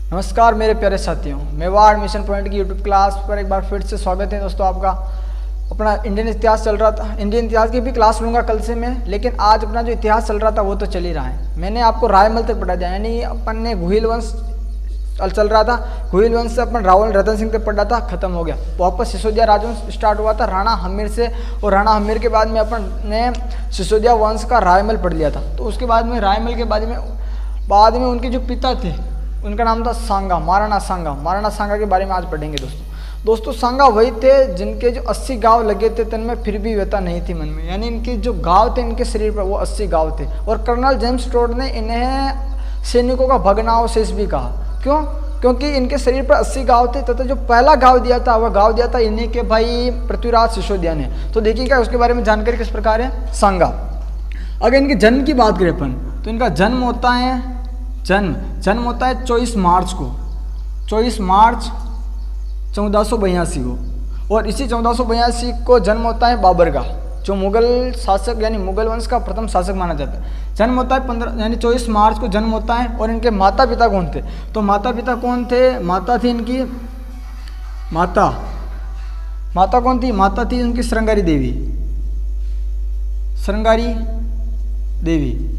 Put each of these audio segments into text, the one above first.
नमस्कार मेरे प्यारे साथियों, मेवाड़ मिशन पॉइंट की यूट्यूब क्लास पर एक बार फिर से स्वागत है दोस्तों आपका। अपना इंडियन इतिहास चल रहा था, इंडियन इतिहास की भी क्लास लूँगा कल से मैं, लेकिन आज अपना जो इतिहास चल रहा था वो तो चल ही रहा है। मैंने आपको रायमल तक पढ़ा दिया, यानी अपन ने घुइल वंश चल रहा था, घुइल वंश से अपन रावल रतन सिंह तक पढ़ा था, खत्म हो गया। वापस सिसोदिया राजवंश स्टार्ट हुआ था राणा हम्मीर से, और राणा हम्मीर के बाद में अपन ने सिसोदिया वंश का रायमल पढ़ लिया था। तो उसके बाद में रायमल के बाद में उनके जो पिता थे उनका नाम था सांगा, महाराणा सांगा। महाराणा सांगा के बारे में आज पढ़ेंगे दोस्तों। सांगा वही थे जिनके जो 80 गाँव लगे थे तन में फिर भी व्यथा नहीं थी मन में, यानी इनके जो गाँव थे इनके शरीर पर वो 80 गाँव थे। और कर्नल जेम्स टोड ने इन्हें सैनिकों का भग्नावशेष भी कहा। क्यों? क्योंकि इनके शरीर पर 80 गाँव थे तथा जो पहला गाँव दिया था वह गाँव दिया था इन्हीं के भाई पृथ्वीराज सिसोदिया ने। तो देखिएगा उसके बारे में जानकारी किस प्रकार है। सांगा, अगर इनके जन्म की बात करें अपन तो इनका जन्म होता है 24 मार्च को, 24 मार्च 1482 को। और इसी 1482 को जन्म होता है बाबर का, जो मुगल शासक यानी मुगल वंश का प्रथम शासक माना जाता है। जन्म होता है 24 मार्च को जन्म होता है। और इनके माता पिता कौन थे? तो माता पिता कौन थे? माता थी इनकी माता कौन थी? माता थी उनकी श्रृंगारी देवी।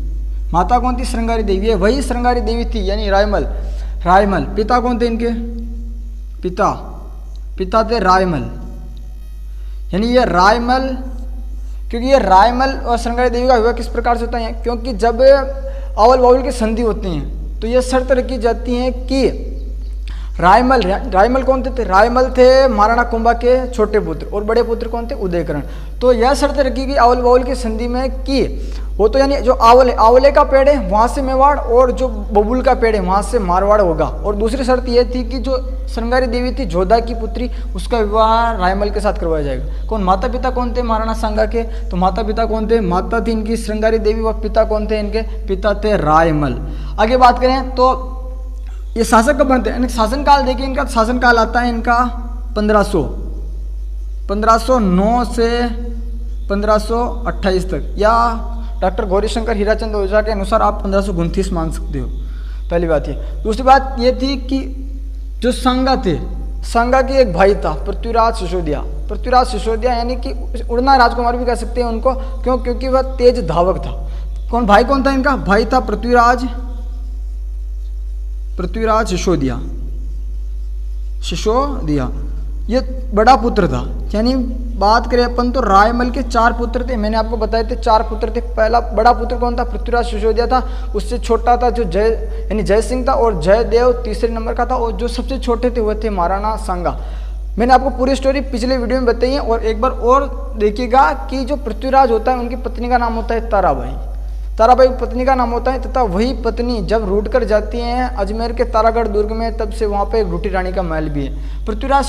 माता कौन थी? श्रृंगारी देवी। ये वही श्रृंगारी देवी थी, यानी रायमल। पिता कौन थे इनके? पिता थे रायमल, यानी ये रायमल। क्योंकि ये रायमल और श्रृंगारी देवी का विवाह किस प्रकार से होता है? क्योंकि जब अवल बाउल की संधि होती हैं तो ये शर्त रखी जाती है कि रायमल कौन थे? रायमल थे महाराणा कुंभा के छोटे पुत्र, और बड़े पुत्र कौन थे? उदयकरण। तो यह शर्त रखी गई अवल बाउल की संधि में कि वो तो यानी जो आंवले का पेड़ है वहाँ से मेवाड़, और जो बबूल का पेड़ है वहाँ से मारवाड़ होगा। और दूसरी शर्त यह थी कि जो श्रृंगारी देवी थी जोधा की पुत्री, उसका विवाह रायमल के साथ करवाया जाएगा। कौन? माता पिता कौन थे महाराणा सांगा के? तो माता पिता कौन थे? माता थी इनकी श्रृंगारी देवी, व पिता कौन थे इनके? पिता थे रायमल। आगे बात करें तो ये शासक कब बनते हैं? शासनकाल देखिए, इनका शासनकाल आता है इनका 1509 से 1528 तक, या डॉक्टर गौरीशंकर हीराचंद ओझा के अनुसार आप 1529 मान सकते हो। पहली बात ये। दूसरी बात ये थी कि जो सांगा थे, सांगा के एक भाई था पृथ्वीराज सिसोदिया, यानी कि उड़ना राजकुमार भी कह सकते हैं उनको। क्यों? क्योंकि वह तेज धावक था। भाई कौन था इनका? भाई था पृथ्वीराज सिसोदिया। ये बड़ा पुत्र था। यानी बात करें अपन तो रायमल के 4 पुत्र थे, मैंने आपको बताए थे 4 पुत्र थे। पहला बड़ा पुत्र कौन था? पृथ्वीराज सिसोदिया था। उससे छोटा था जो जय सिंह था, और जयदेव तीसरे नंबर का था। और जो सबसे छोटे थे वह थे महाराणा सांगा। मैंने आपको पूरी स्टोरी पिछले वीडियो में बताई है। और एक बार और देखिएगा कि जो पृथ्वीराज होता है उनकी पत्नी का नाम होता है ताराबाई पत्नी का नाम होता है, तथा वही पत्नी जब रूट कर जाती हैं अजमेर के तारागढ़ दुर्ग में, तब से वहाँ पे एक रूठी रानी का महल भी है। पृथ्वीराज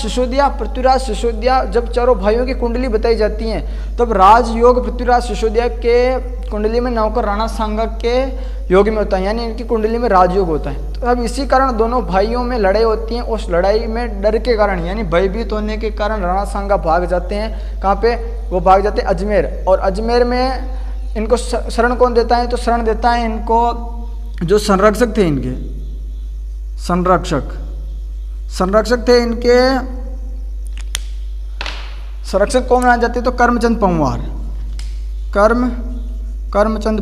सिसोदिया जब चारों भाइयों की कुंडली बताई जाती हैं, तब राजयोग पृथ्वीराज सिसोदिया के कुंडली में नौकर राणा सांगा के योग में होता है, यानी इनकी कुंडली में राजयोग होता है। तो अब इसी कारण दोनों भाइयों में लड़ाई होती है। उस लड़ाई में डर के कारण, यानी भयभीत होने के कारण राणा सांगा भाग जाते हैं। कहाँ पे? वो भाग जाते हैं अजमेर। और अजमेर में इनको शरण कौन देता है? तो शरण देता है इनको जो संरक्षक थे इनके, संरक्षक थे इनके। संरक्षक कौन माने जाते? तो करमचंद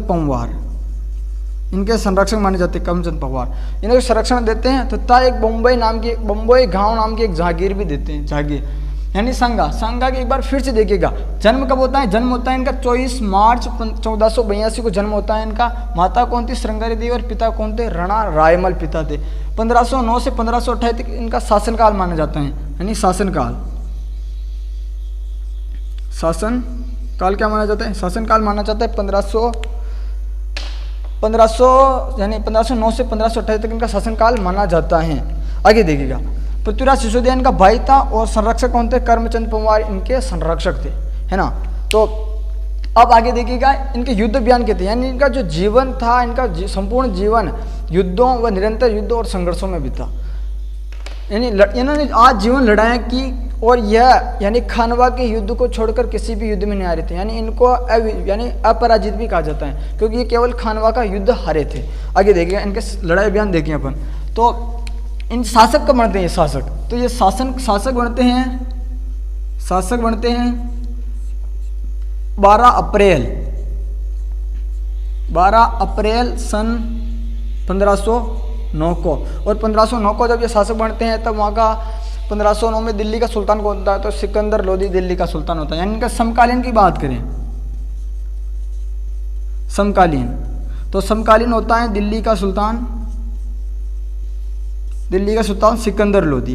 पंवार इनके संरक्षक माने जाते। करमचंद पंवार इन्हें संरक्षण देते हैं, तथा एक बम्बई गांव नाम की एक जागीर भी देते हैं। जागीर यानी सांगा के एक बार फिर से देखिएगा जन्म कब होता है? जन्म होता है इनका 24 मार्च 1482 को जन्म होता है इनका। माता कौन थी? श्रृंगारी देवी। और पिता कौन थे? राणा रायमल पिता थे। 1509 से 1528 तक इनका शासनकाल माना जाता है, यानी शासनकाल क्या माना जाता है? शासनकाल माना जाता है 1500 यानी 1509 से 1528 तक इनका शासनकाल माना जाता है। आगे देखिएगा, पृथ्वीराज सिसोदिया इनका भाई था, और संरक्षक कौन थे? करमचंद पंवार इनके संरक्षक थे, है ना। तो अब आगे देखिएगा इनके युद्ध बयान के थे, यानी इनका जो जीवन था, इनका संपूर्ण जीवन युद्धों व निरंतर युद्धों और संघर्षों में बीता। यानी इन्होंने आज जीवन लड़ाया कि, और यह यानी खानवा के युद्ध को छोड़कर किसी भी युद्ध में नहीं हारे थे। यानी इनको यानी अपराजित भी कहा जाता है, क्योंकि ये केवल खानवा का युद्ध हारे थे। आगे देखिएगा इनके लड़ाई बयान देखें अपन तो इन शासक कब बनते हैं? शासक, तो ये शासक बनते हैं 12 अप्रैल सन 1509 को। और 1509 को जब ये शासक बनते हैं तब वहाँ का 1509 में दिल्ली का सुल्तान कौन होता है? तो सिकंदर लोदी दिल्ली का सुल्तान होता है। यानी इनका समकालीन की बात करें, समकालीन, तो समकालीन होता है दिल्ली का सुल्तान सिकंदर लोदी,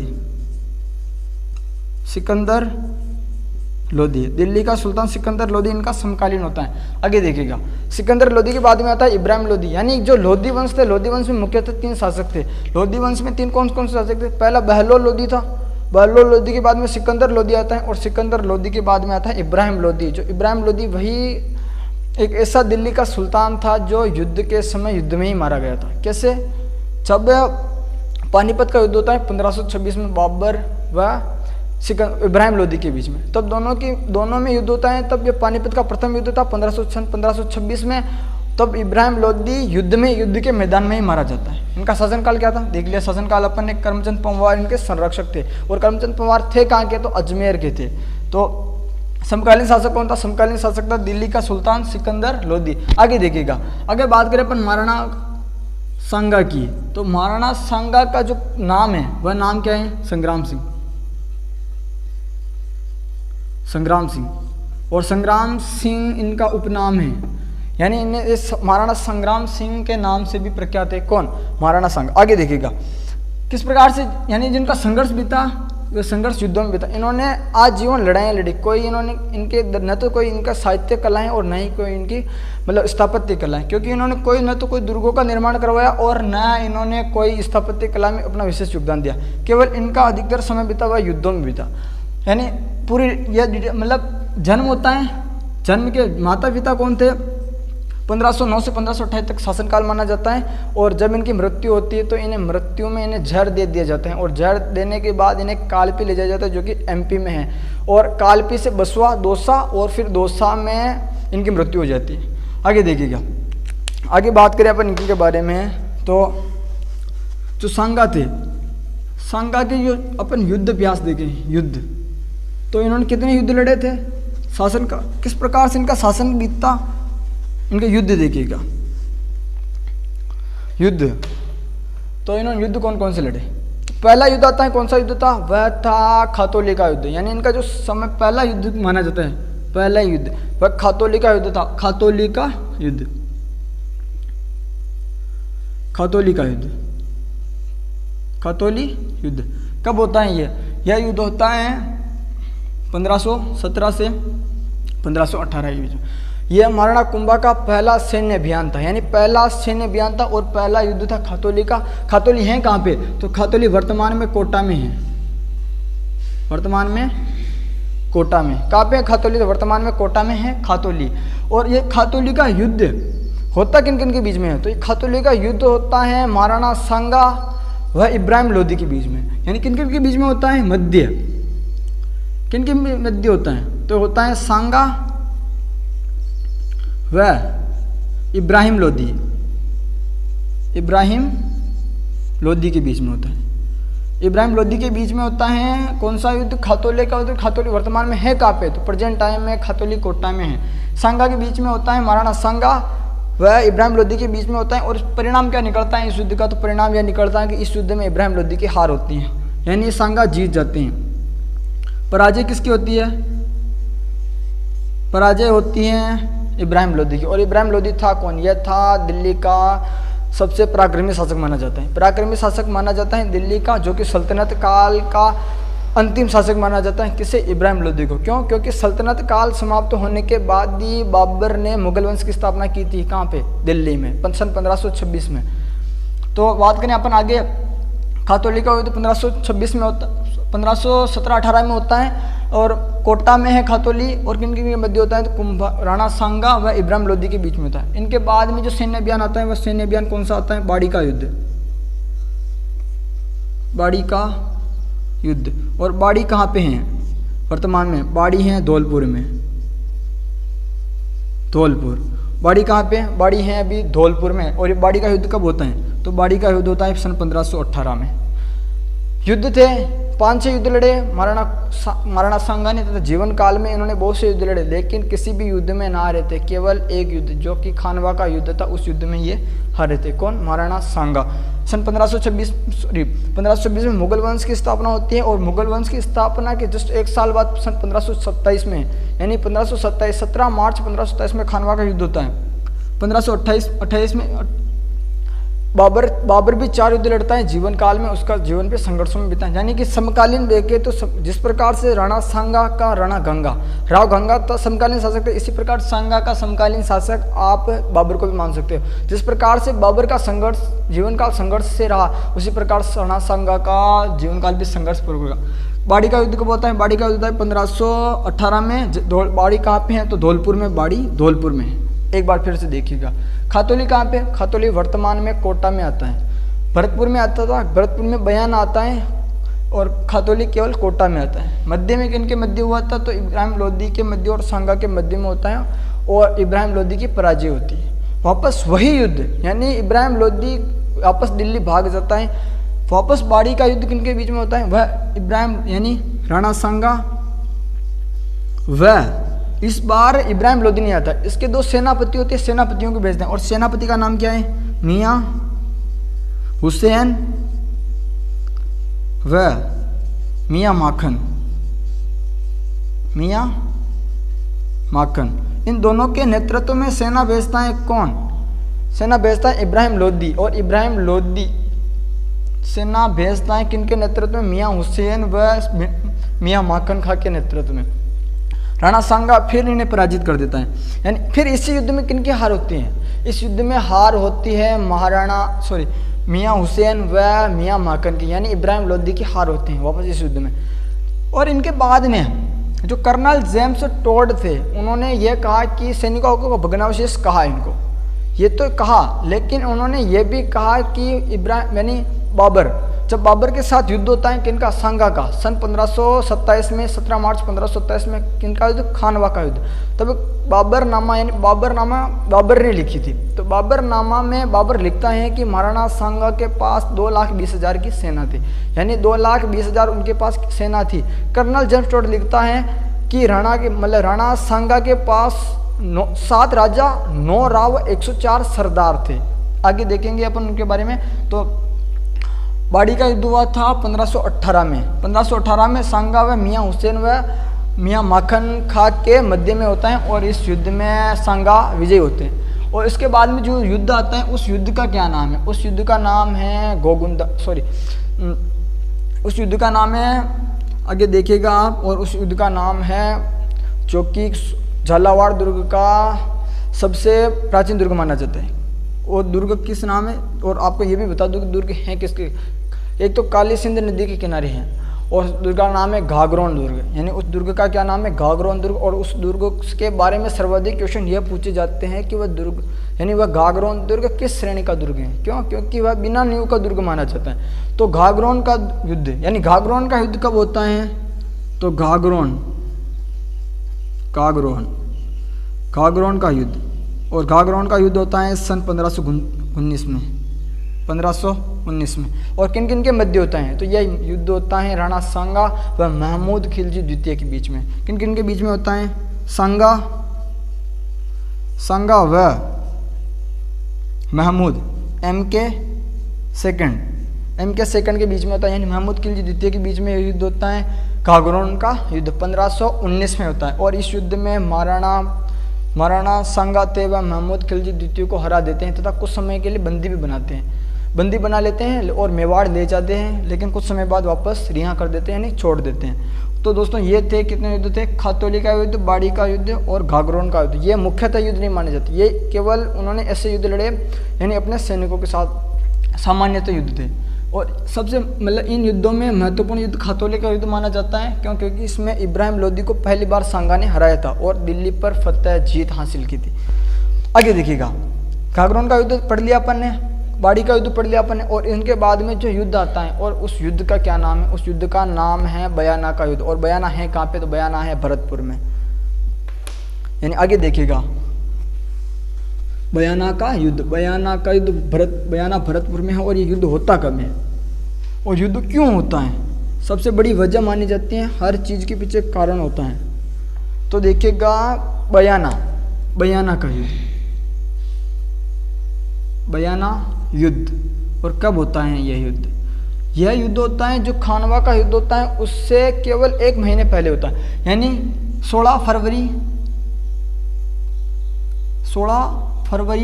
दिल्ली का सुल्तान सिकंदर लोदी इनका समकालीन होता है। आगे देखिएगा, सिकंदर लोदी के बाद में आता है इब्राहिम लोदी। यानी जो लोदी वंश थे, लोदी वंश में मुख्यतः 3 शासक थे। लोदी वंश में 3 कौन कौन से शासक थे? पहला बहलोल लोदी था, बहलोल लोदी के बाद में सिकंदर लोदी आता है, और सिकंदर लोदी के बाद में आता है इब्राहिम लोदी। जो इब्राहिम लोदी वही एक ऐसा दिल्ली का सुल्तान था जो युद्ध के समय युद्ध में ही मारा गया था। कैसे? जब पानीपत का युद्ध होता है 1526 में बाबर व इब्राहिम लोदी के बीच में, तब दोनों में युद्ध होता है। तब ये पानीपत का प्रथम युद्ध था 1526 में। तब इब्राहिम लोदी युद्ध के मैदान में ही मारा जाता है। इनका शासनकाल क्या था? देख लिया शासनकाल अपन ने। करमचंद पंवार इनके संरक्षक थे, और करमचंद पंवार थे कहाँ के? तो अजमेर के थे। तो समकालीन शासक कौन था? समकालीन शासक था दिल्ली का सुल्तान सिकंदर लोदी। आगे देखिएगा, अगर बात करें अपन महाराणा सांगा की, तो महाराणा सांगा का जो नाम है वह नाम क्या है? संग्राम सिंह। और संग्राम सिंह इनका उपनाम है। यानी इन्हें इस महाराणा संग्राम सिंह के नाम से भी प्रख्यात है। कौन? महाराणा सांगा। आगे देखिएगा किस प्रकार से, यानी जिनका संघर्ष बीता वे संघर्ष युद्धों में बीता। इन्होंने आजीवन लड़ाइयाँ लड़ी। कोई इन्होंने इनके न तो कोई इनका साहित्य कलाएं और न ही कोई इनकी मतलब स्थापत्य कलाएं, क्योंकि इन्होंने न तो कोई दुर्गों का निर्माण करवाया और न इन्होंने कोई स्थापत्य कला में अपना विशेष योगदान दिया। केवल इनका अधिकतर समय बीता हुआ युद्धों में बीता। यानी पूरी यह मतलब जन्म होता है, जन्म के माता पिता कौन थे? 1509 से 1528 तक शासनकाल माना जाता है। और जब इनकी मृत्यु होती है तो इन्हें मृत्यु में इन्हें जहर दे दिया जाता है, और जहर देने के बाद इन्हें कालपी ले जाया जाता है जो कि एमपी में है, और कालपी से बसवा, दौसा, और फिर दौसा में इनकी मृत्यु हो जाती है। आगे देखिएगा, आगे बात करें अपन इनके बारे में, तो जो सांगा थे, सांगा के जो अपन युद्ध अभ्यास देखें, युद्ध, तो इन्होंने कितने युद्ध लड़े थे? शासन का किस प्रकार से इनका शासन बीतता, इनका युद्ध देखिएगा। युद्ध, तो इन्होंने युद्ध कौन कौन से लड़े? पहला युद्ध आता है, कौन सा युद्ध था? वह था खातौली का युद्ध। यानी इनका जो समय पहला युद्ध माना जाता है, पहला युद्ध वह खातौली का युद्ध था। खातौली का युद्ध कब होता है? यह युद्ध होता है 1517 से 1518 के बीच में। यह महाराणा कुंभा का पहला सैन्य अभियान था, यानी पहला सैन्य अभियान था और पहला युद्ध था खातौली का। खातौली है कहाँ पे? तो खातौली वर्तमान में कोटा में है। वर्तमान में कोटा में कहाँ पे है खातौली? तो वर्तमान में कोटा में है खातौली। और ये खातौली का युद्ध होता किन किन के बीच में है? तो ये खातौली का युद्ध होता है महाराणा सांगा व इब्राहिम लोदी के बीच में। यानी किन किन के बीच में होता है? मध्य। किन के मध्य होता है? तो होता है सांगा व इब्राहिम लोदी के बीच में होता है। इब्राहिम लोदी के बीच में होता है कौन सा युद्ध? खातौली का युद्ध। खातौली वर्तमान में है कहाँ पे? तो प्रेजेंट टाइम में खातौली कोटा में है। सांगा के बीच में होता है महाराणा सांगा व इब्राहिम लोदी के बीच में होता है। और परिणाम क्या निकलता है इस युद्ध का? तो परिणाम यह निकलता है कि इस युद्ध में इब्राहिम लोदी की हार होती है, यानी सांगा जीत जाते हैं। पराजय किसकी होती है? पराजय होती है इब्राहिम लोदी की। और इब्राहिम लोदी था कौन? यह था दिल्ली का सबसे पराक्रमी शासक माना जाता है। पराक्रमी शासक माना जाता है दिल्ली का, जो कि सल्तनत काल का अंतिम शासक माना जाता है। किसे? इब्राहिम लोदी को। क्यों? क्योंकि सल्तनत काल समाप्त होने के बाद ही बाबर ने मुगल वंश की स्थापना की थी। कहाँ पे? दिल्ली में, सन 1526 में। तो बात करें अपन आगे, खातौली का युद्ध 1526 में होता, 1517-18 में होता है और कोटा में है खातौली। और किन किन के मध्य होता है? तो राणा सांगा व इब्राहिम लोदी के बीच में होता है। इनके बाद में जो सैन्य अभियान आता है वह सैन्य अभियान कौन सा आता है? बाड़ी का युद्ध। बाड़ी का युद्ध। और बाड़ी कहाँ पे हैं वर्तमान में? बाड़ी है धौलपुर में। धौलपुर, बाड़ी कहाँ पे? बाड़ी है अभी धौलपुर में। और ये बाड़ी का युद्ध कब होता है? तो बाड़ी का युद्ध होता है सन 1518 में। युद्ध थे, 5-6 युद्ध लड़े महाराणा सांगा ने, तथा जीवन काल में इन्होंने बहुत से युद्ध लड़े, लेकिन किसी भी युद्ध में ना हारे थे। केवल एक युद्ध जो कि खानवा का युद्ध था, उस युद्ध में ये हारे थे। कौन? महाराणा सांगा। सन 1526 में मुगल वंश की स्थापना होती है, और मुगल वंश की स्थापना के जस्ट एक साल बाद सन 1527 में, यानी 1527 17 मार्च 1527 में खानवा का युद्ध होता है। 1528 में बाबर भी 4 युद्ध लड़ता है जीवन काल में, उसका जीवन पे संघर्षों में बीता है। यानी कि समकालीन देखे तो जिस प्रकार से राणा सांगा का राणा गंगा, राव गंगा तो समकालीन शासक थे, इसी प्रकार सांगा का समकालीन शासक आप बाबर को भी मान सकते हो। जिस प्रकार से बाबर का संघर्ष जीवन काल संघर्ष से रहा, उसी प्रकार राणा सांगा का जीवन काल भी संघर्षपूर्वक रहा। बाड़ी का युद्ध कब होता है? बाड़ी का युद्ध होता है 1518 में। बाड़ी कहाँ पे है? तो धौलपुर में, बाड़ी धौलपुर में। एक बार फिर से देखिएगा। खातौली कहाँ पे? खातौली वर्तमान में कोटा में आता है। भरतपुर में आता था, भरतपुर में बयान आता है, और खातौली केवल कोटा में आता है। मध्य में किनके मध्य हुआ था? तो इब्राहिम लोदी के मध्य और सांगा के मध्य में होता है, और इब्राहिम लोदी की पराजय होती है। वापस वही युद्ध, यानी इब्राहिम लोदी वापस दिल्ली भाग जाता है। वापस बाड़ी का युद्ध किनके बीच में होता है? वह इब्राहिम यानी राणा सांगा, वह इस बार इब्राहिम लोदी नहीं आता। इसके 2 सेनापति होते हैं, सेनापतियों को भेजते हैं, और सेनापति का नाम क्या है? मियाँ हुसैन व मियाँ माखन। मियाँ माखन, इन दोनों के नेतृत्व में सेना भेजता है कौन? सेना भेजता है इब्राहिम लोदी, और इब्राहिम लोदी सेना भेजता है किनके नेतृत्व में? मियाँ हुसैन व मियाँ माखन खां के नेतृत्व में। राणा सांगा फिर इन्हें पराजित कर देता है। यानी फिर इसी युद्ध में किनकी हार होती है? इस युद्ध में हार होती है मियाँ हुसैन व मियाँ माखन की, यानी इब्राहिम लोदी की हार होती है वापस इस युद्ध में। और इनके बाद में जो कर्नल जेम्स टोड थे, उन्होंने ये कहा कि सैनिकों को भग्नावशेष कहा इनको, ये तो कहा, लेकिन उन्होंने ये भी कहा कि इब्राहिम यानी बाबर, जब बाबर के साथ युद्ध होता है किनका? सांगा का, सन 1527 में, 17 मार्च 1527 में किनका युद्ध? खानवा का युद्ध। तब बाबरनामा यानी बाबरनामा बाबर ने लिखी थी। तो बाबरनामा में बाबर लिखता है कि महाराणा सांगा के पास 2,20,000 की सेना थी, यानी 2,20,000 उनके पास सेना थी। कर्नल जेम्स टोड लिखता है कि राणा सांगा के पास 7 राजा, 9 राव, 104 सरदार थे। आगे देखेंगे अपन उनके बारे में। तो बाड़ी का युद्ध हुआ था 1518 में। 1518 में सांगा व मियाँ हुसैन व मियाँ माखन खां के मध्य में होता है, और इस युद्ध में सांगा विजयी होते हैं। और इसके बाद में जो युद्ध आता है, उस युद्ध का क्या नाम है? उस युद्ध का नाम है उस युद्ध का नाम है, आगे देखिएगा आप, और उस युद्ध का नाम है जो कि झालावाड़ दुर्ग का सबसे प्राचीन दुर्ग माना जाता है। और दुर्ग किस नाम है? और आपको ये भी बता दूं कि दुर्ग हैं किसके? एक तो काली सिंध नदी के किनारे हैं, और उस दुर्ग का नाम है घाघरोन दुर्ग, यानी उस दुर्ग का क्या नाम है? घाघरोन दुर्ग। और उस दुर्ग के बारे में सर्वाधिक क्वेश्चन यह पूछे जाते हैं कि वह दुर्ग यानी वह घाघरोन दुर्ग किस श्रेणी का दुर्ग है? क्यों? क्योंकि वह बिना नींव का दुर्ग माना जाता है। तो घाघरोन का युद्ध, यानी घाघरोन का युद्ध कब होता है? तो घाघरोन का युद्ध, और घाघरोन का युद्ध होता है सन 1519 में। 1519 में। और किन किन के मध्य होता है? तो यह युद्ध होता है राणा सांगा व महमूद खिलजी द्वितीय के बीच में। किन किन के बीच में होता है? सांगा व महमूद MK सेकंड के बीच में होता है, यानी महमूद खिलजी द्वितीय के बीच में युद्ध होता है। घाघरोन का युद्ध 1519 में होता है, और इस युद्ध में महाराणा सांगा थे व महमूद खिलजी द्वितीय को हरा देते हैं, तथा कुछ समय के लिए बंदी बना लेते हैं और मेवाड़ ले जाते हैं, लेकिन कुछ समय बाद वापस रिहा कर देते हैं, यानी छोड़ देते हैं। तो दोस्तों ये थे कितने युद्ध थे? खातौली का युद्ध, बाड़ी का युद्ध और घाघरोन का युद्ध। ये मुख्यतः युद्ध नहीं माने जाते, ये केवल उन्होंने ऐसे युद्ध लड़े यानी अपने सैनिकों के साथ सामान्यतः युद्ध थे। और सबसे इन युद्धों में महत्वपूर्ण युद्ध खातौली का युद्ध माना जाता है, क्योंकि इसमें इब्राहिम लोदी को पहली बार सांगा ने हराया था और दिल्ली पर फतेह जीत हासिल की थी। आगे देखिएगा, घाघरोन का युद्ध पढ़ लिया अपन ने, बाड़ी का युद्ध पढ़ लिया अपन ने, और इनके बाद में जो युद्ध आता है, और उस युद्ध का क्या नाम है? उस युद्ध का नाम है बयाना का युद्ध। और बयाना है कहाँ पे? तो बयाना है भरतपुर में। यानी आगे देखिएगा, बयाना का युद्ध बयाना भरतपुर में है। और ये युद्ध होता कब है? और युद्ध क्यों होता है? सबसे बड़ी वजह मानी जाती है, हर चीज़ के पीछे कारण होता है। तो देखिएगा बयाना का युद्ध, बयाना युद्ध। और कब होता है यह युद्ध? यह युद्ध होता है जो खानवा का युद्ध होता है उससे केवल 1 महीने पहले होता है, यानी 16 फरवरी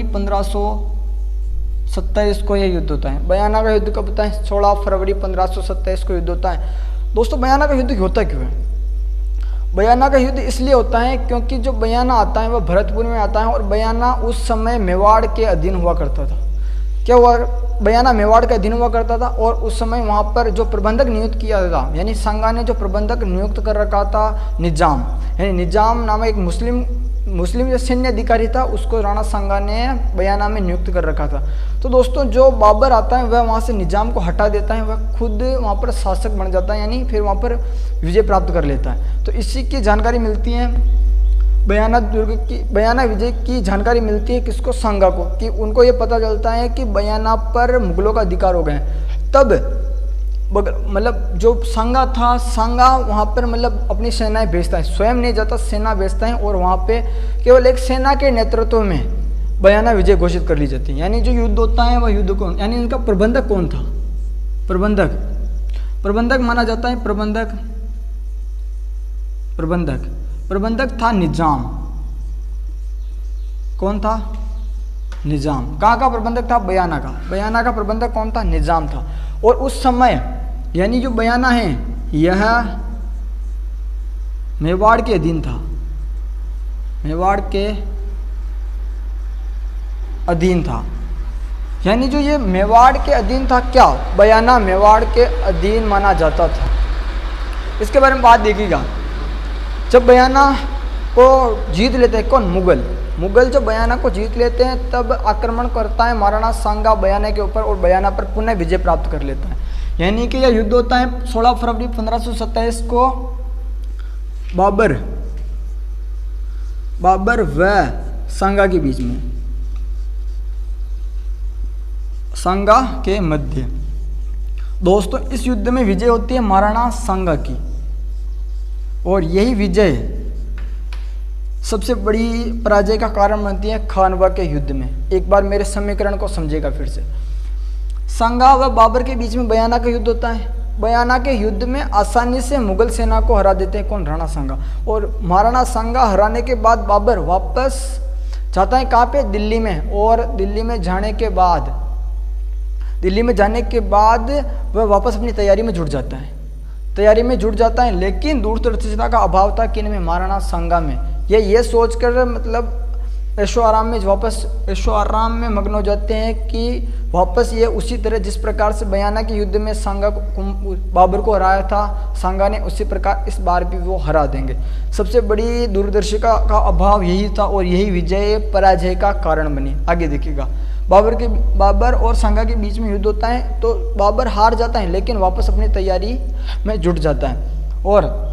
1527 को यह युद्ध होता है। बयाना का युद्ध कब होता है? 16 फरवरी 1527 को युद्ध होता है। दोस्तों बयाना का युद्ध होता क्यों है? बयाना का युद्ध इसलिए होता है क्योंकि जो बयाना आता है वह भरतपुर में आता है और बयाना उस समय मेवाड़ के अधीन हुआ करता था। क्या हुआ? बयाना मेवाड़ के अधीन हुआ करता था और उस समय वहाँ पर जो प्रबंधक नियुक्त किया था, यानी संगा ने जो प्रबंधक नियुक्त कर रखा था निजाम, यानी निजाम नामक एक मुस्लिम जो सैन्य अधिकारी था उसको राणा सांगा ने बयाना में नियुक्त कर रखा था। तो दोस्तों जो बाबर आता है वह वहाँ से निजाम को हटा देता है, वह खुद वहाँ पर शासक बन जाता है, यानी फिर वहाँ पर विजय प्राप्त कर लेता है। तो इसी की जानकारी मिलती है बयाना दुर्ग की, बयाना विजय की जानकारी मिलती है किसको? सांगा को, कि उनको ये पता चलता है कि बयाना पर मुगलों का अधिकार हो गए। तब मतलब जो सांगा था, सांगा वहाँ पर मतलब अपनी सेनाएं भेजता है, स्वयं नहीं जाता, सेना भेजता है और वहाँ पे केवल एक सेना के नेतृत्व में बयाना विजय घोषित कर ली जाती है। यानी जो युद्ध होता है वह युद्ध कौन, यानी इनका प्रबंधक कौन था? प्रबंधक माना जाता है प्रबंधक था निजाम। कौन था? निजाम। कहाँ का प्रबंधक था? बयाना का प्रबंधक कौन था? निजाम था। और उस समय यानी जो बयाना है यह मेवाड़ के अधीन था, यानी जो ये मेवाड़ के अधीन था, क्या बयाना मेवाड़ के अधीन माना जाता था? इसके बारे में बात देखिएगा। जब बयाना को जीत लेते हैं कौन? मुगल जब बयाना को जीत लेते हैं तब आक्रमण करता है महाराणा सांगा बयाना के ऊपर और बयाना पर पुनः विजय प्राप्त कर लेता है। यानी कि यह युद्ध होता है 16 फरवरी 1527 को बाबर व सांगा के बीच में, सांगा के मध्य। दोस्तों इस युद्ध में विजय होती है महाराणा सांगा की और यही विजय सबसे बड़ी पराजय का कारण बनती है खानवा के युद्ध में। एक बार मेरे समीकरण को समझेगा फिर से। सांगा व बाबर के बीच में बयाना का युद्ध होता है। बयाना के युद्ध में आसानी से मुगल सेना को हरा देते हैं कौन? राणा सांगा। और महाराणा सांगा हराने के बाद बाबर वापस जाता है कहाँ पे? दिल्ली में। और दिल्ली में जाने के बाद वह वापस अपनी तैयारी में जुट जाता है, लेकिन दूरदर्शिता का अभाव था किन में? महाराणा सांगा में। ये सोचकर मतलब ऐशो आराम में मग्न हो जाते हैं कि वापस ये उसी तरह जिस प्रकार से बयाना के युद्ध में सांगा को बाबर को हराया था सांगा ने, उसी प्रकार इस बार भी वो हरा देंगे। सबसे बड़ी दूरदर्शिता का अभाव यही था और यही विजय पराजय का कारण बनी। आगे देखिएगा, बाबर और सांगा के बीच में युद्ध होता है तो बाबर हार जाता है लेकिन वापस अपनी तैयारी में जुट जाता है और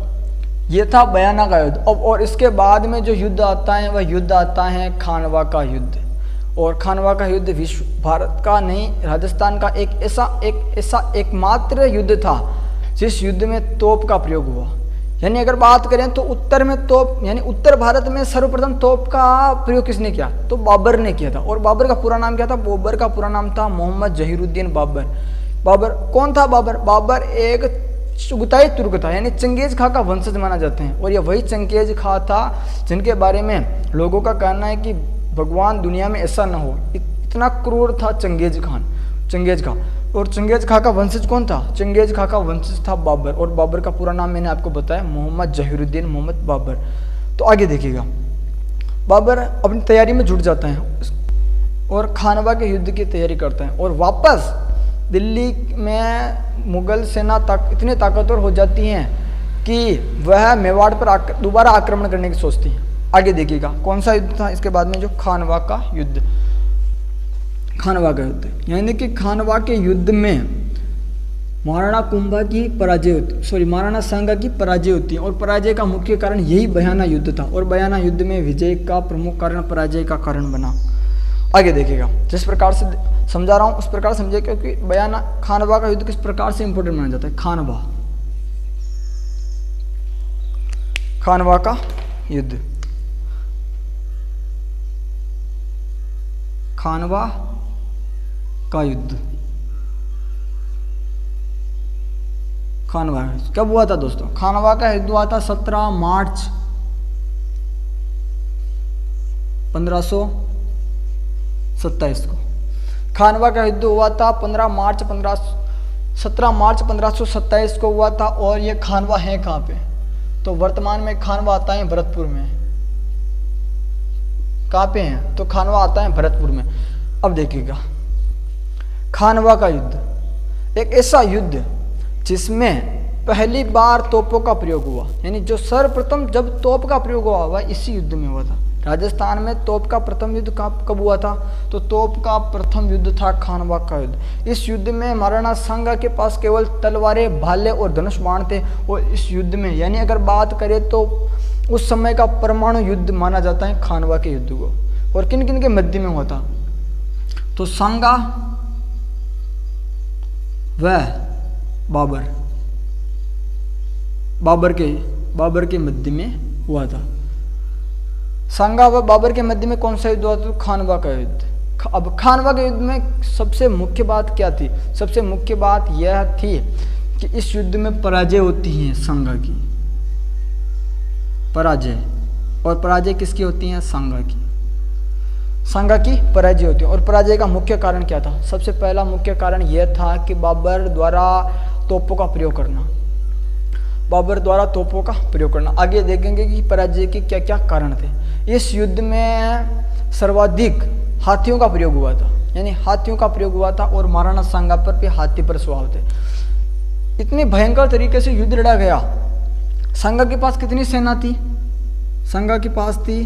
ये था बयाना का युद्ध। और इसके बाद में जो युद्ध आता है वह युद्ध आता है खानवा का युद्ध। और खानवा का युद्ध विश्व भारत का नहीं, राजस्थान का एक ऐसा एकमात्र युद्ध था जिस युद्ध में तोप का प्रयोग हुआ। यानी अगर बात करें तो उत्तर में तोप, यानी उत्तर भारत में सर्वप्रथम तोप का प्रयोग किसने किया? तो बाबर ने किया था। और बाबर का पूरा नाम क्या था? बाबर का पूरा नाम था मोहम्मद जहीरुद्दीन बाबर। बाबर कौन था? बाबर एक चुगताई तुर्क था, यानी चंगेज खां का वंशज माना जाते हैं। और ये वही चंगेज खां था जिनके बारे में लोगों का कहना है कि भगवान दुनिया में ऐसा ना हो, इतना क्रूर था चंगेज खां। और चंगेज खां का वंशज कौन था? चंगेज खां का वंशज था बाबर। और बाबर का पूरा नाम मैंने आपको बताया, मोहम्मद जहीरुद्दीन मोहम्मद बाबर। तो आगे देखिएगा, बाबर अपनी तैयारी में जुट जाता है और खानवा के युद्ध की तैयारी करता है और वापस दिल्ली में मुगल सेना इतनी ताकतवर हो जाती हैं कि वह मेवाड़ पर दोबारा आक्रमण करने की सोचती है। आगे देखिएगा कौन सा युद्ध था इसके बाद में? जो खानवा का युद्ध, यानी कि खानवा के युद्ध में महाराणा सांगा की पराजय होती है और पराजय का मुख्य कारण यही बयाना युद्ध था और बयाना युद्ध में विजय का प्रमुख कारण पराजय का कारण बना। आगे देखिएगा, जिस प्रकार से समझा रहा हूँ उस प्रकार समझे, क्योंकि बयाना खानवा का युद्ध किस प्रकार से इंपोर्टेंट माना जाता है। खानवा, खानवा का युद्ध, खानवा का युद्ध, खानवा कब हुआ था दोस्तों? खानवा का युद्ध हुआ था 17 मार्च 1527 को। खानवा का युद्ध हुआ था 17 मार्च 1527 को हुआ था। और ये खानवा है कहाँ पे? तो वर्तमान में खानवा आता है भरतपुर में। कहाँ पे है? तो खानवा आता है भरतपुर में। अब देखिएगा, खानवा का युद्ध एक ऐसा युद्ध जिसमें पहली बार तोपों का प्रयोग हुआ, यानी जो सर्वप्रथम जब तोप का प्रयोग हुआ वह इसी युद्ध में हुआ था। राजस्थान में तोप का प्रथम युद्ध कब हुआ था? तो तोप का प्रथम युद्ध था खानवा का युद्ध। इस युद्ध में महाराणा सांगा के पास केवल तलवारें, भाले और धनुष बाण थे। और इस युद्ध में, यानी अगर बात करें तो उस समय का परमाणु युद्ध माना जाता है खानवा के युद्ध को। और किन किन के मध्य में हुआ था? तो सांगा व बाबर के मध्य में हुआ था। सांगा व बाबर के मध्य में कौन सा युद्ध हुआ था? तो खानवा का युद्ध। अब खानवा के युद्ध में सबसे मुख्य बात क्या थी? सबसे मुख्य बात यह थी कि इस युद्ध में पराजय होती है सांगा की, पराजय। और पराजय किसकी होती है? सांगा की। सांगा की पराजय होती है। और पराजय का मुख्य कारण क्या था? सबसे पहला मुख्य कारण यह था कि बाबर द्वारा तोपों का प्रयोग करना, बाबर द्वारा तोपों का प्रयोग करना। आगे देखेंगे कि पराजय के क्या क्या कारण थे। इस युद्ध में सर्वाधिक हाथियों का प्रयोग हुआ था, यानी हाथियों का प्रयोग हुआ था। और महाराणा सांगा पर भी हाथी पर सवार थे। इतनी भयंकर तरीके से युद्ध लड़ा गया। सांगा के पास कितनी सेना थी? सांगा के पास थी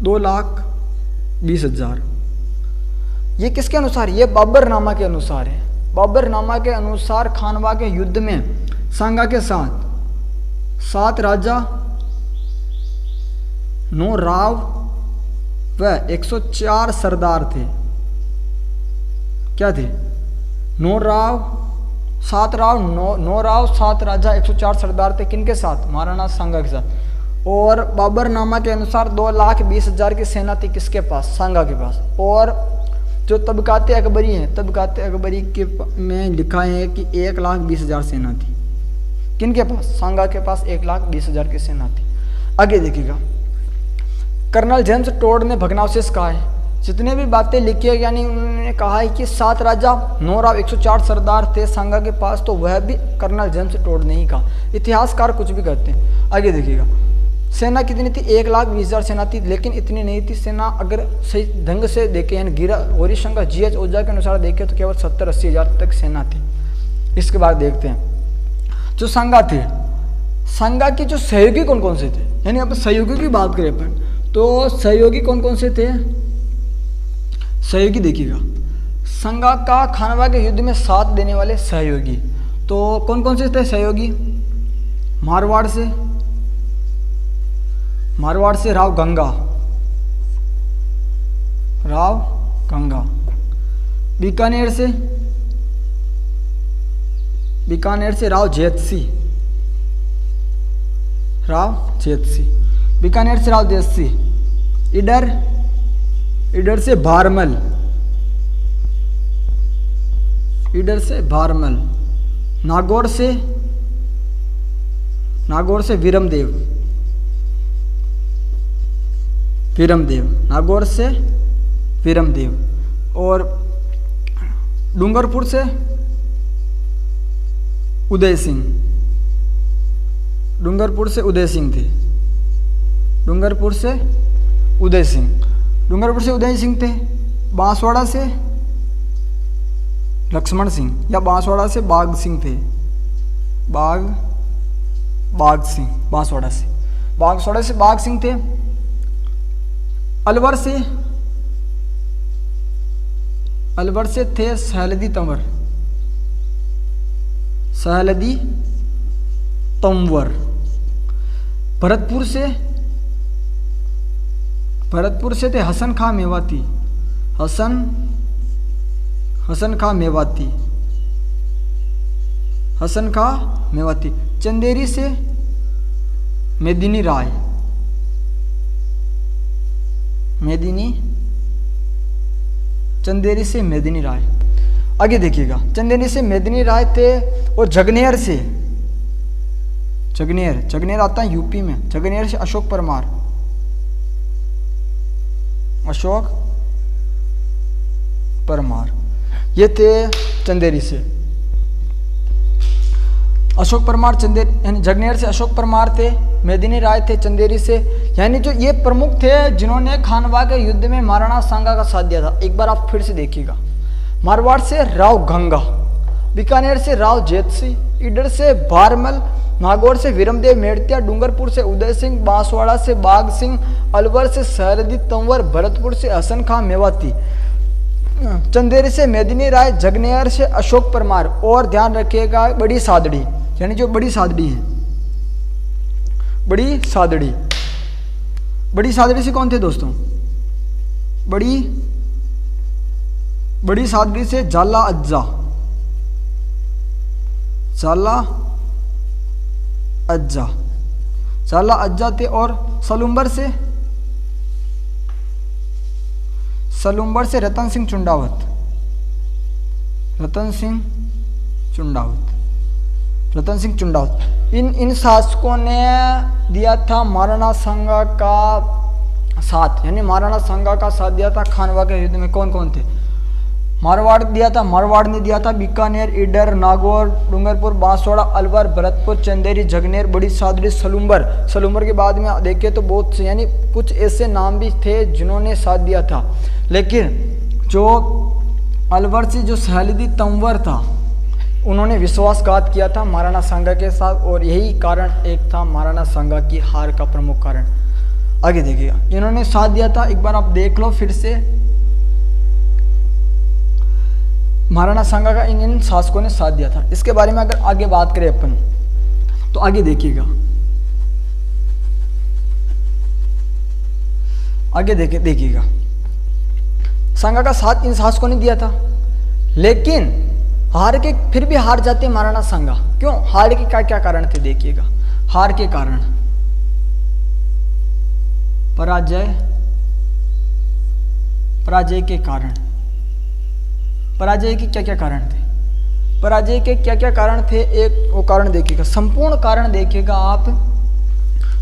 2,20,000। ये किसके अनुसार? ये बाबरनामा के अनुसार है। बाबरनामा के अनुसार खानवा के युद्ध में सांगा के साथ 7 राजा, 9 राव व 104 सरदार थे। क्या थे? 9 राव, 7 राव, 9 राव, 7 राजा, 104 सरदार थे। किनके साथ? महाराणा सांगा के साथ। और बाबरनामा के अनुसार 2,20,000 की सेना थी किसके पास? सांगा के पास। और जो तबकाते अकबरी हैं, तबकाते अकबरी के में लिखा है कि 1,20,000 सेना थी। किनके पास? सांगा के पास 1,20,000 की सेना थी। आगे देखिएगा, कर्नल जेम्स टोड ने भग्नावशेष कहा है। जितने भी बातें लिखी है, यानी उन्होंने कहा है कि 7 राजा, 9 राव, 104 सरदार थे सांगा के पास, तो वह भी कर्नल जेम्स टोड ने ही कहा। इतिहासकार कुछ भी कहते हैं। आगे देखिएगा, सेना कितनी थी? 1,20,000 सेना थी। लेकिन इतनी नहीं थी सेना, अगर सही ढंग से देखें, यानी गिरा हरिशंकर GH ओझा के अनुसार देखें तो केवल 70-80 हज़ार तक सेना थी। इसके बाद देखते हैं जो सांगा थे, सांगा के जो सहयोगी कौन कौन से थे। यानी अब सहयोगी की बात करें अपन, तो सहयोगी कौन कौन से थे? सहयोगी देखिएगा, सांगा का खानवा के युद्ध में साथ देने वाले सहयोगी तो कौन कौन से थे सहयोगी? मारवाड़ से राव गंगा, बीकानेर से राव जैत सिंह, बीकानेर से राव जैत सिंह, इडर से भारमल, नागौर से वीरमदेव, नागौर से वीरमदेव। और डूंगरपुर से उदय सिंह थे। डूंगरपुर से उदय सिंह थे। बांसवाड़ा से लक्ष्मण सिंह या बांसवाड़ा से बाघ सिंह थे। बांसवाड़ा से बाघ सिंह थे। अलवर से थे सहलदी तंवर। भरतपुर से थे हसन खां मेवाती। हसन खां मेवाती, हसन खां मेवाती। चंदेरी से मेदिनी राय, मेदिनी, चंदेरी से मेदिनी राय। आगे देखिएगा, चंदेरी से मेदिनी राय थे। और जगनेर से, जगनेर, जगनेर आता है यूपी में, जगनेर से अशोक परमार, अशोक परमार, ये थे चंदेरी से। अशोक परमार चंदेर यानी जगनेर से अशोक परमार थे, मेदिनी राय थे चंदेरी से, यानी जो ये प्रमुख थे जिन्होंने खानवा के युद्ध में महाराणा सांगा का साथ दिया था। एक बार आप फिर से देखिएगा, मारवाड़ से राव गंगा, बीकानेर से राव जेतसिंह, ईडर से बारमल, नागौर से विरमदेव मेड़तिया, डूंगरपुर से उदय सिंह, बांसवाड़ा से बाग सिंह, अलवर से सहरदी तंवर, भरतपुर से हसन खां मेवाती, चंदेरी से मेदिनी राय, जगनेर से अशोक परमार। और ध्यान रखिएगा बड़ी सादड़ी, यानी जो बड़ी सादड़ी है, बड़ी सादड़ी, बड़ी सादड़ी से कौन थे दोस्तों? बड़ी सादड़ी से जाला अज्जा, जाला अज्जा, जाला अज्जा थे। और सलुम्बर से रतन सिंह चुंडावत, रतन सिंह चुंडावत। इन शासकों ने दिया था महाराणा सांगा का साथ, यानी महाराणा सांगा का साथ दिया था खानवा के युद्ध में। कौन कौन थे? मारवाड़ दिया था, मारवाड़ ने दिया था, बीकानेर, ईडर, नागौर, डूंगरपुर, बांसवाड़ा, अलवर, भरतपुर, चंदेरी, जगनेर, बड़ी सादड़ी, सलुम्बर। सलुम्बर के बाद में देखिए तो बहुत से यानी कुछ ऐसे नाम भी थे जिन्होंने साथ दिया था। लेकिन जो अलवर से जो सहलदी तंवर था उन्होंने विश्वासघात किया था महाराणा सांगा के साथ, और यही कारण एक था महाराणा सांगा की हार का प्रमुख कारण। आगे देखिएगा, इन्होंने साथ दिया था, एक बार आप देख लो फिर से, महाराणा सांगा का इन शासकों ने साथ दिया था। इसके बारे में अगर आगे बात करें अपन तो आगे देखिएगा, आगे देखिएगा, सांगा का साथ इन शासकों ने दिया था, लेकिन फिर भी हार जाते महाराणा सांगा। क्यों? हार के क्या कारण थे? देखिएगा, हार के कारण पराजय के कारण, पराजय के क्या क्या कारण थे? पराजय के क्या क्या कारण थे? एक वो कारण देखिएगा, संपूर्ण कारण देखिएगा आप,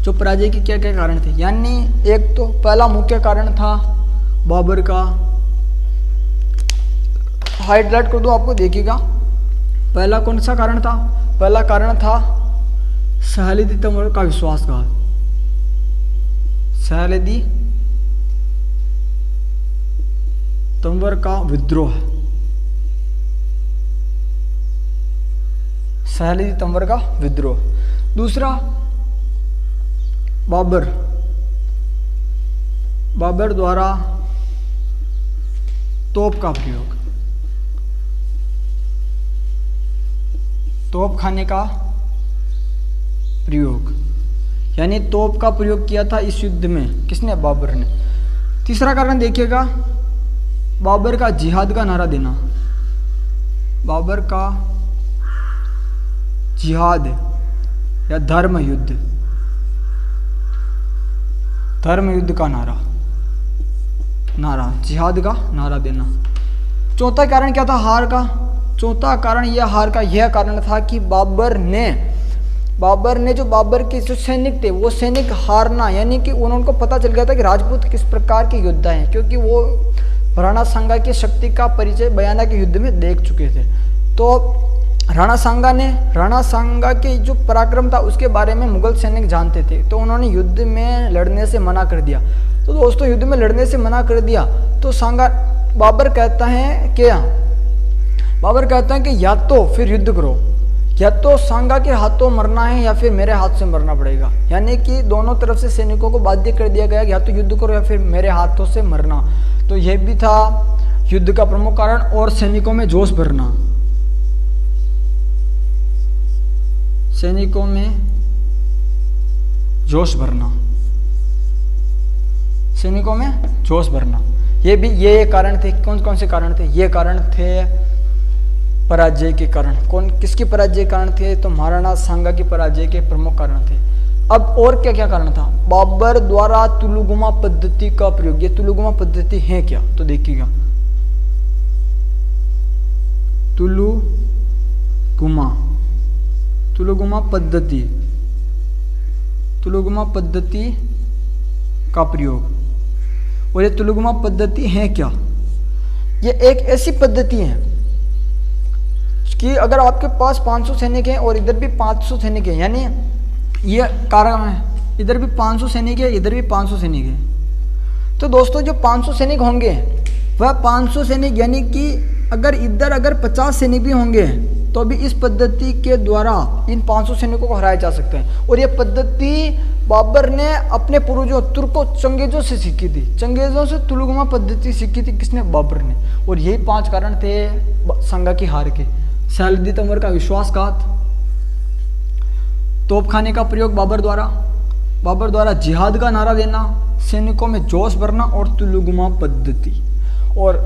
जो पराजय के क्या क्या कारण थे। यानी एक तो पहला मुख्य कारण था बाबर का, हाईलाइट कर दो आपको, देखिएगा पहला कौन सा कारण था? पहला कारण था सहलदी तंवर का विश्वासघात, सहलदी तंवर का विद्रोह, सहलदी तंवर का विद्रोह। दूसरा बाबर द्वारा तोप का प्रयोग, तोप खाने का प्रयोग, यानी तोप का प्रयोग किया था इस युद्ध में। किसने? बाबर ने। तीसरा कारण देखिएगा, बाबर का जिहाद का नारा देना, बाबर का जिहाद या धर्म युद्ध का नारा, जिहाद का नारा देना। चौथा कारण क्या था हार का? चौथा कारण यह कारण था कि बाबर ने जो बाबर के जो सैनिक थे वो सैनिक हारना, यानी कि उनको पता चल गया था कि राजपूत किस प्रकार के योद्धा हैं, क्योंकि वो राणा सांगा की शक्ति का परिचय बयाना के युद्ध में देख चुके थे। तो राणा सांगा के जो पराक्रम था उसके बारे में मुगल सैनिक जानते थे, तो उन्होंने युद्ध में लड़ने से मना कर दिया। तो दोस्तों युद्ध में लड़ने से मना कर दिया तो बाबर कहता है कि या तो फिर युद्ध करो, या तो सांगा के हाथों मरना है या फिर मेरे हाथ से मरना पड़ेगा। यानी कि दोनों तरफ से सैनिकों को बाध्य कर दिया गया, या तो युद्ध करो या फिर मेरे हाथों से मरना। तो यह भी था युद्ध का प्रमुख कारण, और सैनिकों में जोश भरना, सैनिकों में जोश भरना, सैनिकों में जोश भरना। ये कारण थे। कौन कौन से कारण थे? ये कारण थे पराजय के कारण। किसकी पराजय के कारण थे? तो महाराणा सांगा की पराजय के प्रमुख कारण थे। अब और क्या क्या कारण था? बाबर द्वारा तुलुगुमा पद्धति का प्रयोग। ये तुलुगुमा पद्धति है क्या? तो देखिएगा, तुलुगुमा पद्धति का प्रयोग। और ये तुलुगुमा पद्धति है क्या? ये एक ऐसी पद्धति है कि अगर आपके पास 500 सैनिक हैं और इधर भी 500 सैनिक हैं, यानी ये कारण है, इधर भी 500 सैनिक है, इधर भी 500 सैनिक है, तो दोस्तों जो 500 सैनिक होंगे वह 500 सैनिक, यानी कि अगर इधर 50 सैनिक भी होंगे तो भी इस पद्धति के द्वारा इन 500 सैनिकों को हराया जा सकता है। और ये पद्धति बाबर ने अपने पूर्वजों तुर्कों चंगेजों से सीखी थी। चंगेजों से तुलुगुमा पद्धति सीखी थी किसने? बाबर ने। और यही 5 कारण थे सांगा की हार के। सैलुद्दीन अमर का विश्वासघात, तोपखाने का प्रयोग बाबर द्वारा जिहाद का नारा देना, सैनिकों में जोश भरना, और तुलुगुमा पद्धति। और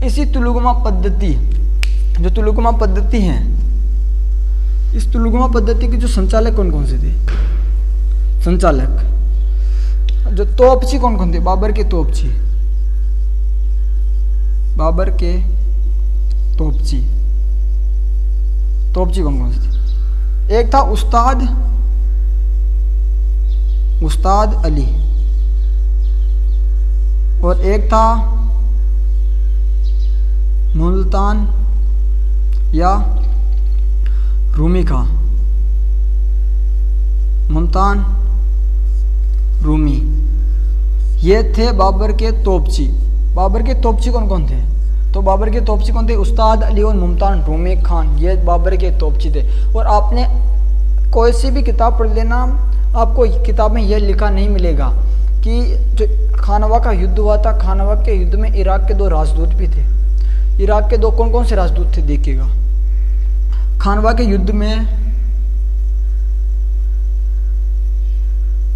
इसी तुलुगुमा पद्धति, जो तुलुगुमा पद्धति है, इस तुलुगुमा पद्धति के जो संचालक कौन कौन से थे? संचालक जो तोपची कौन कौन थे? बाबर के तोपची कौन कौन से थे? एक था उस्ताद अली, और एक था मुल्तान या रूमी खां। मुल्तान रूमी, ये थे बाबर के तोपची। बाबर के तोपची कौन कौन थे? तो बाबर के तोपची कौन थे? उस्ताद अली और मुल्तान रूमी खान, ये बाबर के तोपची थे। और आपने कोई सी भी किताब पढ़ लेना, आपको किताब में यह लिखा नहीं मिलेगा कि जो खानवा का युद्ध हुआ था, खानवा के युद्ध में इराक के 2 राजदूत भी थे। इराक के 2 कौन कौन से राजदूत थे? देखिएगा, खानवा के युद्ध में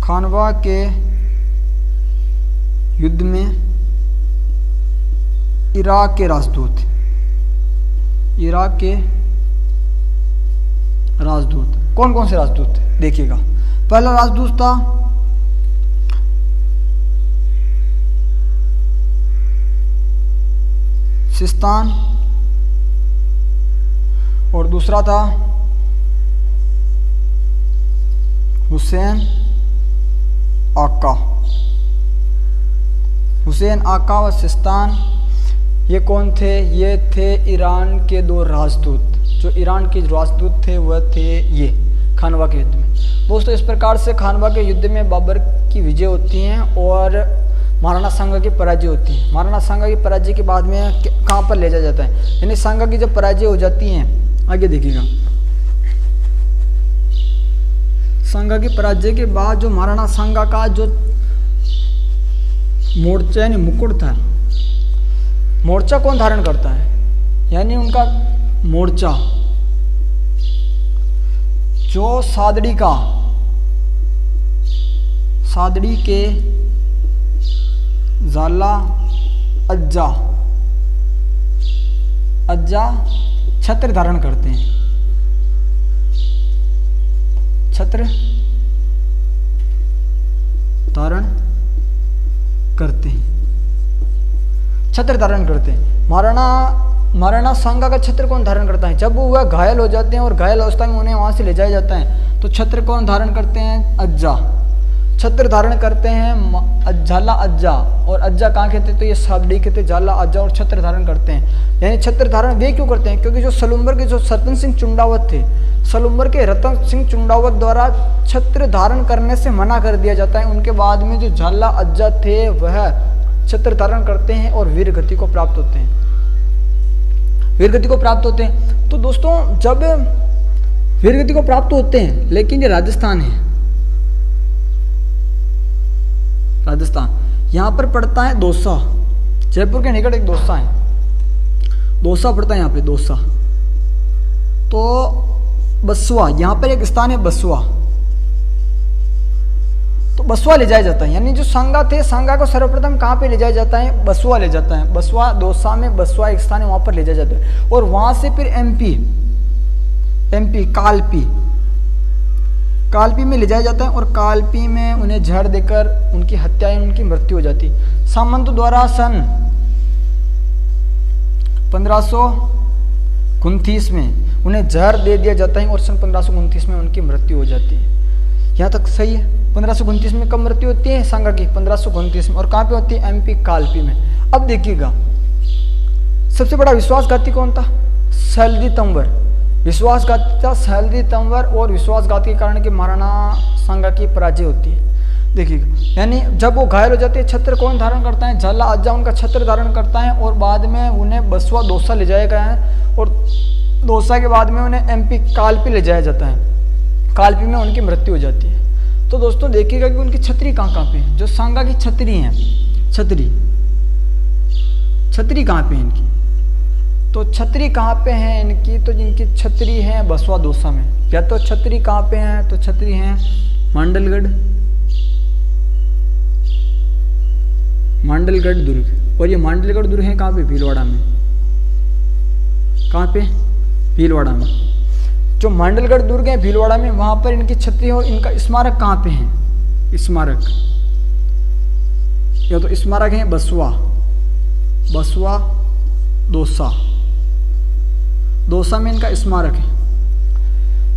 इराक के राजदूत कौन कौन से राजदूत थे? देखिएगा, पहला राजदूत था सिस्तान, और दूसरा था हुसैन आका व सिस्तान। ये कौन थे? ये थे ईरान के 2 राजदूत। जो ईरान के राजदूत थे वह थे ये खानवा के युद्ध में। दोस्तों, इस प्रकार से खानवा के युद्ध में बाबर की विजय होती हैं और महाराणा सांगा की पराजय होती है। महाराणा सांगा की पराजय के बाद में कहाँ पर ले जाया जाता है? यानी सांगा की जब पराजय हो जाती है, आगे देखिएगा, सांगा की पराजय के बाद जो महाराणा सांगा का जो मोर्चा यानी मुकुट था, मोर्चा कौन धारण करता है? यानी उनका मोर्चा जो सादड़ी के जाला अज्जा छत्र धारण करते हैं। छत्र धारण करते हैं। महाराणा सांगा का छत्र कौन धारण करता है? जब वह घायल हो जाते हैं और घायल अवस्था में उन्हें वहां से ले जाया जाता है तो छत्र कौन धारण करते हैं? अज्जा छत्र धारण करते हैं, झाला अज्जा। और अज्जा कहाँ कहते हैं? तो ये सादड़ी कहते, झाला अज्जा और छत्र धारण करते हैं। यानी छत्र धारण वे क्यों करते हैं? क्योंकि जो सलुम्बर के जो रतन सिंह चुंडावत थे, सलुम्बर के रतन सिंह चुंडावत द्वारा छत्र धारण करने से मना कर दिया जाता है। उनके बाद में जो झाला अज्जा थे वह छत्र धारण करते हैं और वीर गति को प्राप्त होते हैं। तो दोस्तों, जब वीर गति को प्राप्त होते हैं, लेकिन ये राजस्थान है, यहाँ पर पड़ता है दौसा। जयपुर के निकट एक दौसा है, दौसा पड़ता है यहाँ पे, दौसा। तो बसवा, यहाँ पर एक स्थान है बसवा। तो बसवा ले जाया जाता है। यानी जो सांगा थे, सांगा को सर्वप्रथम कहाँ पे ले जाया जाता है? बसवा ले जाता है। बसवा दौसा में बसवा एक स्थान है, वहाँ पर ले जाया जाता है। और वहाँ से फिर एमपी कालपी में ले जाया जाता है। और कालपी में उन्हें जहर देकर उनकी हत्या या उनकी मृत्यु हो जाती है। सामंत द्वारा सन 1529 में उन्हें जहर दे दिया जाता है और सन 1529 में उनकी मृत्यु हो जाती है। यहाँ तक सही है। 1529 में कब मृत्यु होती है सांगा की? 1529 में। और कहाँ पे होती है? एमपी कालपी में। अब देखिएगा सबसे बड़ा विश्वासघाती कौन था? सैलदी तंवर। विश्वासघाती था सैलदी तंवर, और विश्वासघात के कारण कि महाराणा सांगा की पराजय होती है। देखिएगा यानी जब वो घायल हो जाते हैं, छत्र कौन धारण करता है? झाला आजा उनका छत्र धारण करता है। और बाद में उन्हें बसवा दौसा ले जाया गया है, और दौसा के बाद में उन्हें एमपी कालपी ले जाया जाता है। कालपी में उनकी मृत्यु हो जाती है। तो दोस्तों देखिएगा कि उनकी छतरी कहाँ पे है? जो सांगा की छतरी हैं, छतरी कहाँ पे है इनकी? तो छतरी कहाँ पे है इनकी? तो जिनकी छतरी है बसवा दौसा में। या तो छतरी कहाँ पे है? तो छतरी है मांडलगढ़ दुर्ग। और ये मांडलगढ़ दुर्ग है कहाँ पे? भीलवाड़ा में। कहाँ पे? भीलवाड़ा में। जो मांडलगढ़ दुर्ग है भीलवाड़ा में, वहाँ पर इनकी छतरी है। और इनका स्मारक कहाँ पे है? स्मारक या तो स्मारक है बसवा दौसा में इनका स्मारक है।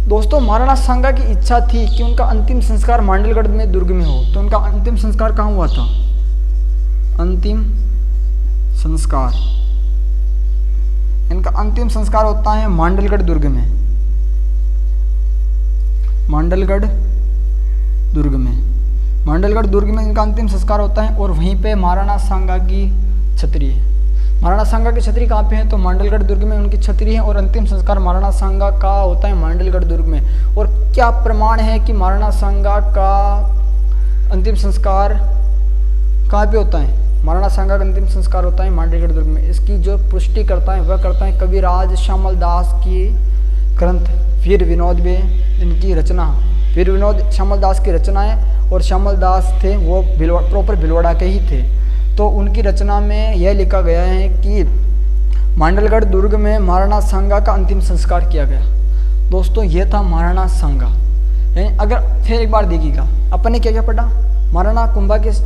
दोस्तों महाराणा सांगा की इच्छा थी कि उनका अंतिम संस्कार मांडलगढ़ में दुर्ग में हो। तो उनका अंतिम संस्कार कहाँ हुआ था? इनका अंतिम संस्कार होता है मांडलगढ़ दुर्ग में। मांडलगढ़ दुर्ग में इनका अंतिम संस्कार होता है। और वहीं पे महाराणा सांगा की छतरी है। महाराणा सांगा की छतरी कहाँ पे है? तो मांडलगढ़ दुर्ग में उनकी छतरी है। और अंतिम संस्कार महाराणा सांगा का होता है मांडलगढ़ दुर्ग में। और क्या प्रमाण है कि महाराणा सांगा का अंतिम संस्कार कहाँ पे होता है? महाराणा सांगा का अंतिम संस्कार होता है मांडलगढ़ दुर्ग में। इसकी जो पुष्टि करता है वह करता है कविराज श्यामल दास की ग्रंथ वीर विनोद में इनकी रचना। वीर विनोद श्यामल दास की रचना है। और श्यामल दास थे वो प्रॉपर भीलवाड़ा के ही थे। तो उनकी रचना में यह लिखा गया है कि मांडलगढ़ दुर्ग में महाराणा सांगा का अंतिम संस्कार किया गया। दोस्तों ये था महाराणा सांगा। यानी अगर फिर एक बार देखिएगा अपन ने क्या क्या पढ़ा? महाराणा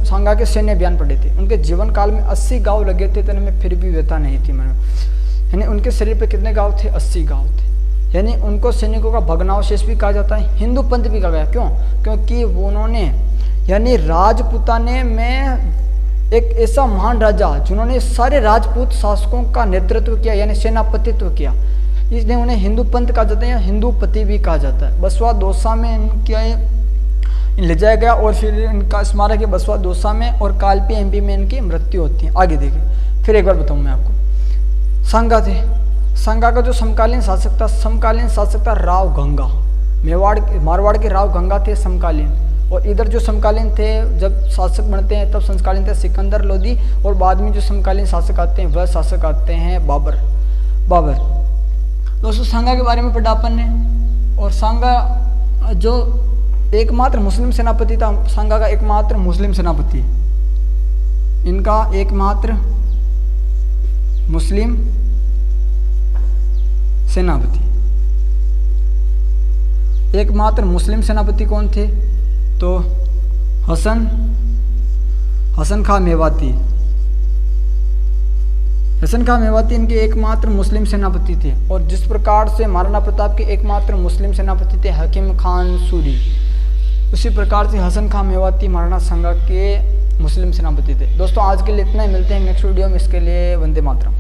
सांगा के सैन्य अभियान पढ़े थे। उनके जीवन काल में 80 गांव लगे थे, तो इनमें फिर भी व्यथा नहीं थी। यानी उनके शरीर पे कितने गांव थे? 80 गांव थे। यानी उनको सैनिकों का भग्नावशेष भी कहा जाता है, हिंदू पंथ भी कहा गया। क्यों? क्योंकि उन्होंने यानी राजपूताने में एक ऐसा महान राजा जिन्होंने सारे राजपूत शासकों का नेतृत्व किया, यानी सेनापतित्व किया, इसलिए उन्हें हिंदू पंथ कहा जाता है या हिंदू पति भी कहा जाता है। बसवा दौसा में इनका ले जाया गया और फिर इनका स्मारक है बसवा दौसा में। और कालपी एमपी में इनकी मृत्यु होती है। आगे देखिए फिर एक बार बताऊँ मैं आपको। सांगा थे, सांगा का जो समकालीन शासक था राव गंगा। मारवाड़ के राव गंगा थे समकालीन। और इधर जो समकालीन थे जब शासक बनते हैं तब समकालीन थे सिकंदर लोदी। और बाद में जो समकालीन शासक आते हैं वह शासक आते हैं बाबर। दोस्तों सांगा के बारे में पढ़ा अपन ने। और सांगा जो एकमात्र मुस्लिम सेनापति था, सांगा का एकमात्र मुस्लिम सेनापति, इनका एकमात्र मुस्लिम सेनापति कौन थे? तो हसन खां मेवाती। इनके एकमात्र मुस्लिम सेनापति थे। और जिस प्रकार से महाराणा प्रताप के एकमात्र मुस्लिम सेनापति थे हकीम खान सूरी, उसी प्रकार से हसन खां मेवाती महाराणा सांगा के मुस्लिम सेनापति थे। दोस्तों आज के लिए इतना ही, मिलते हैं नेक्स्ट वीडियो में। इसके लिए वंदे मातरम।